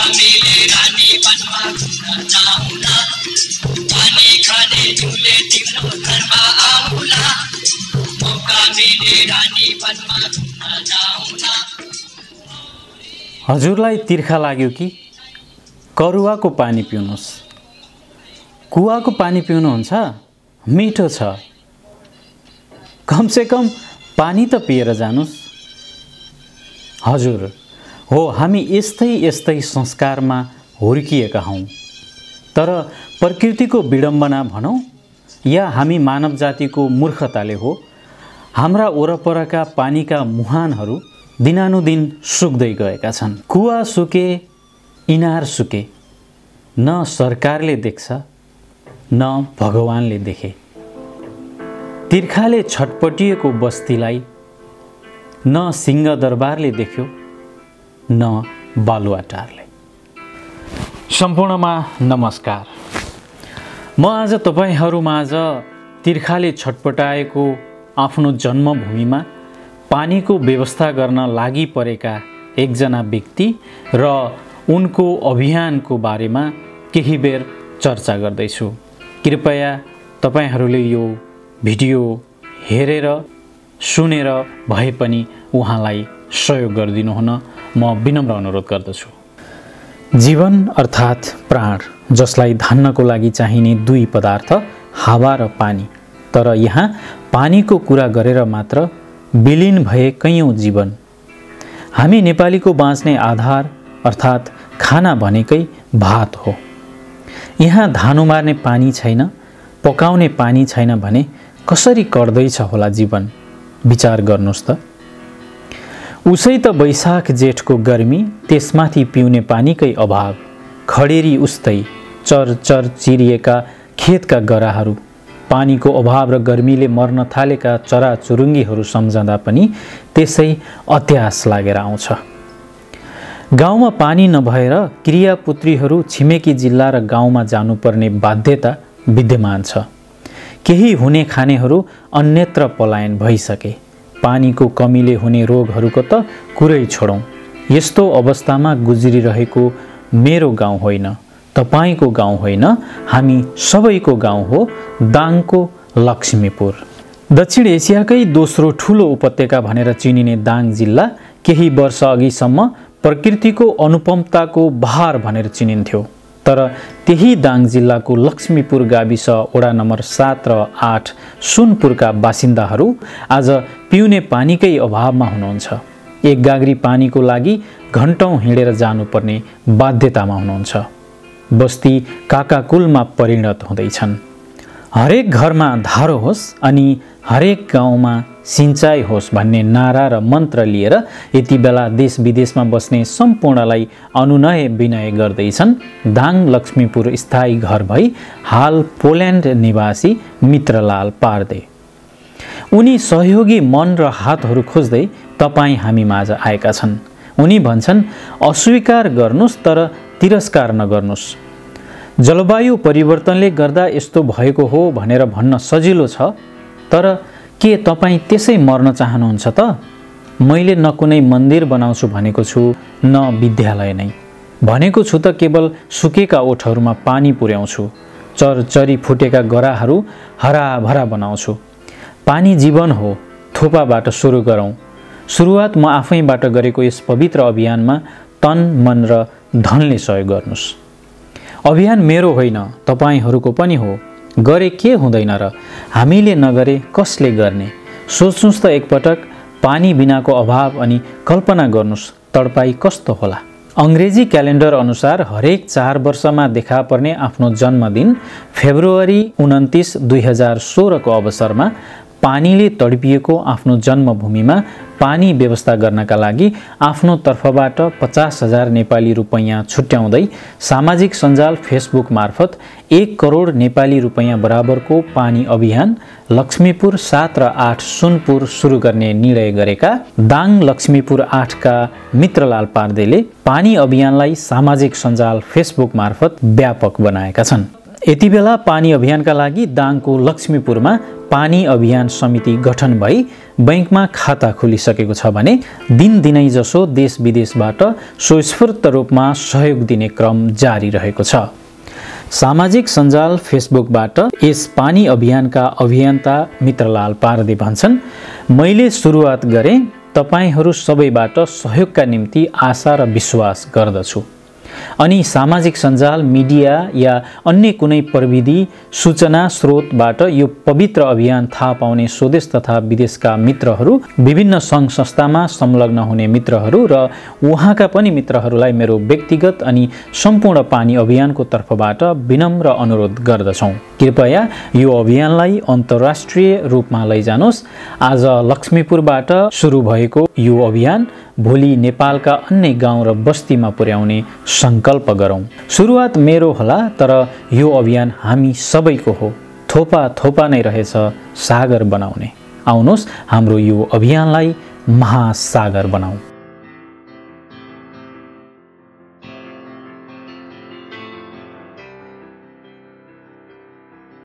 मिले रानी वनमा घुम्न जाउँला पानी खाने झुले तिम्रो घरमा आउँला मौका मिले रानी वनमा घुम्न जाउँला। हजुरलाई तिर्खा लाग्यो कि करुवाको पानी पिउनुस्। कुवाको पानी पिउनुहुन्छ मिठो छ। कमसे कम पानी त पिएर जानुस्। हजुर हो, हामी यस्तै संस्कारमा हुर्किएका हौं। तर प्रकृतिको विडम्बना भनौं या हामी मानव जातिको मूर्खताले हो, हाम्रा वरपरका पानीका मुहानहरू दिनानुदिन सुक्दै गएका छन्। कुवा सुके, इनार सुके, न सरकारले देख्छ न भगवानले देखे। तिर्खाले छटपटिएको बस्तीलाई न सिंहदरबारले देख्यो न बालुवाटारले। सम्पूर्णमा नमस्कार। म आज तपाईहरुमाझ तिर्खाले छटपटाएको आफ्नो जन्मभूमिमा पानीको व्यवस्था गर्न लागि परेका एकजना व्यक्ति र उनको अभियानको बारेमा केही बेर चर्चा गर्दैछु। कृपया तपाईहरूले यो भिडियो हेरेर सुनेर भए पनि उहाँलाई सहयोग गरिदिनु हुन म विनम्र अनुरोध गर्दछु। जीवन अर्थात् प्राण, जसलाई धान्नको लागि चाहिने दुई पदार्थ हावा र पानी। तर यहाँ पानीको कुरा गरेर मात्र विलीन भए कैयौं जीवन। हामी नेपालीको बाँच्ने आधार अर्थात् खाना भनेकै भात हो। यहाँ धान उमार्ने पानी छैन, पकाउने पानी छैन भने कसरी कट्दैछ होला जीवन? विचार गर्नुस् त। उसै त वैशाख जेठको गर्मी, त्यसमाथि पिउने पानीकै अभाव, खडेरी उस्तै, चर चिरिएका खेतका गराहरू, पानीको अभाव र गर्मीले मर्न थालेका चराचुरुङ्गीहरू सम्झँदा पनि त्यसै अत्यास लागेर आउँछ। गाउँमा पानी नभएर क्रियापुत्रीहरू छिमेकी जिल्ला र गाउँमा जानुपर्ने बाध्यता विद्यमान छ। केही हुने खानेहरू अन्यत्र पलायन भइसके। पानीको कमीले हुने रोगहरूको त कुरै छोडौं। यस्तो अवस्थामा गुज्रिरहेको मेरो गाउँ होइन, तपाईको गाउँ होइन, हामी सबैको गाउँ हो दाङको लक्ष्मीपुर। दक्षिण एसियाकै दोस्रो ठूलो उपत्यका भनेर चिनिने दाङ जिल्ला केही वर्ष अघिसम्म प्रकृतिको अनुपमताको बहार भनेर चिनिन्थ्यो। तर त्यही दाङ जिल्लाको लक्ष्मीपुर गाविस वडा नम्बर 7 र 8 सुनपुरका बासिन्दाहरू आज पिउने पानीकै अभावमा हुनुहुन्छ। एक गाग्री पानीको लागि घण्टौं हिँडेर जानुपर्ने बाध्यतामा हुनुहुन्छ। बस्ती काकाकुलमा परिणत हुँदैछन्। हरेक घरमा धारो होस् अनि हरेक गाउँमा सिंचाई होस् भन्ने नारा र मन्त्र लिएर यति बेला देश विदेशमा बस्ने सम्पूर्णलाई अनुनय विनय गर्दैछन् दाङ लक्ष्मीपुर स्थायी घर भई हाल पोल्यान्ड निवासी मित्रलाल पार्दे। उनी सहयोगी मन र हातहरू खोज्दै तपाईँ हामी माझ आएका छन्। उनी भन्छन्, अस्वीकार गर्नुस् तर तिरस्कार नगर्नुस्। जलवायु परिवर्तनले गर्दा यस्तो भएको हो भनेर भन्न सजिलो छ, तर के तपाईँ त्यसै मर्न चाहनुहुन्छ त? मैले न कुनै मन्दिर बनाउँछु भनेको छु, न विद्यालय नै। भनेको छु त केवल सुकेका ओठहरूमा पानी पुर्याउँछु, चरचरी फुटेका गराहरू हराभरा बनाउँछु। पानी जीवन हो, थोपाबाट सुरु गरौँ। सुरुवात म आफैबाट गरेको यस पवित्र अभियानमा तन, मन र धनले सहयोग गर्नुस्। अभियान मेरो होइन, तपाईहरूको पनि हो। गरे के हुँदैन र? हामीले नगरे कसले गर्ने? सोच्नुस् त एकपटक। पानी बिनाको अभाव अनि कल्पना गर्नुस् तडपाई कस्तो होला। अंग्रेजी क्यालेन्डर अनुसार हरेक 4 वर्षमा देखा पर्ने आफ्नो जन्मदिन फेब्रुअरी 29, 2016 को अवसरमा पानीले तडपिएको आफ्नो जन्मभूमिमा पानी व्यवस्था गर्नका लागि आफ्नो तर्फबाट 50,000 नेपाली रुपैयाँ छुट्याउँदै सामाजिक सञ्जाल फेसबुक मार्फत 1 करोड नेपाली रुपैयाँ बराबरको पानी अभियान लक्ष्मीपुर 7 र 8 सुनपुर सुरु गर्ने निर्णय गरेका दाङ लक्ष्मीपुर 8 का मित्रलाल पार्देले पानी अभियानलाई सामाजिक सञ्जाल फेसबुक मार्फत व्यापक बनाएका छन्। यति बेला पानी अभियानका लागि दाङको लक्ष्मीपुरमा पानी अभियान समिति गठन भई बैंकमा खाता खोलिसकेको छ भने दिनदिनै जसो देश विदेशबाट स्वस्फूर्त रूपमा सहयोग दिने क्रम जारी रहेको छ। सामाजिक सञ्जाल फेसबुकबाट यस पानी अभियानका अभियन्ता मित्रलाल पारदे भन्छन्, मैले सुरुवात गरेँ, तपाईहरू सबैबाट सहयोगका निम्ति आशा र विश्वास गर्दछु। अनि सामाजिक सञ्जाल, मिडिया या अन्य कुनै प्रविधि सूचना स्रोतबाट यो पवित्र अभियान थाहा पाउने स्वदेश तथा विदेशका मित्रहरू, विभिन्न सङ्घ संस्थामा संलग्न हुने मित्रहरू र उहाँका पनि मित्रहरूलाई मेरो व्यक्तिगत अनि सम्पूर्ण पानी अभियानको तर्फबाट विनम्र अनुरोध गर्दछौँ, कृपया यो अभियानलाई अन्तर्राष्ट्रिय रूपमा लैजानुहोस्। आज लक्ष्मीपुरबाट सुरु भएको यो अभियान भोलि नेपालका अन्य गाउँ र बस्तीमा पुर्याउने संकल्प गरौँ। सुरुवात मेरो होला, तर यो अभियान हामी सबैको हो। थोपा थोपा नै रहेछ सागर बनाउने। आउनुहोस् हाम्रो यो अभियानलाई महासागर बनाऊ।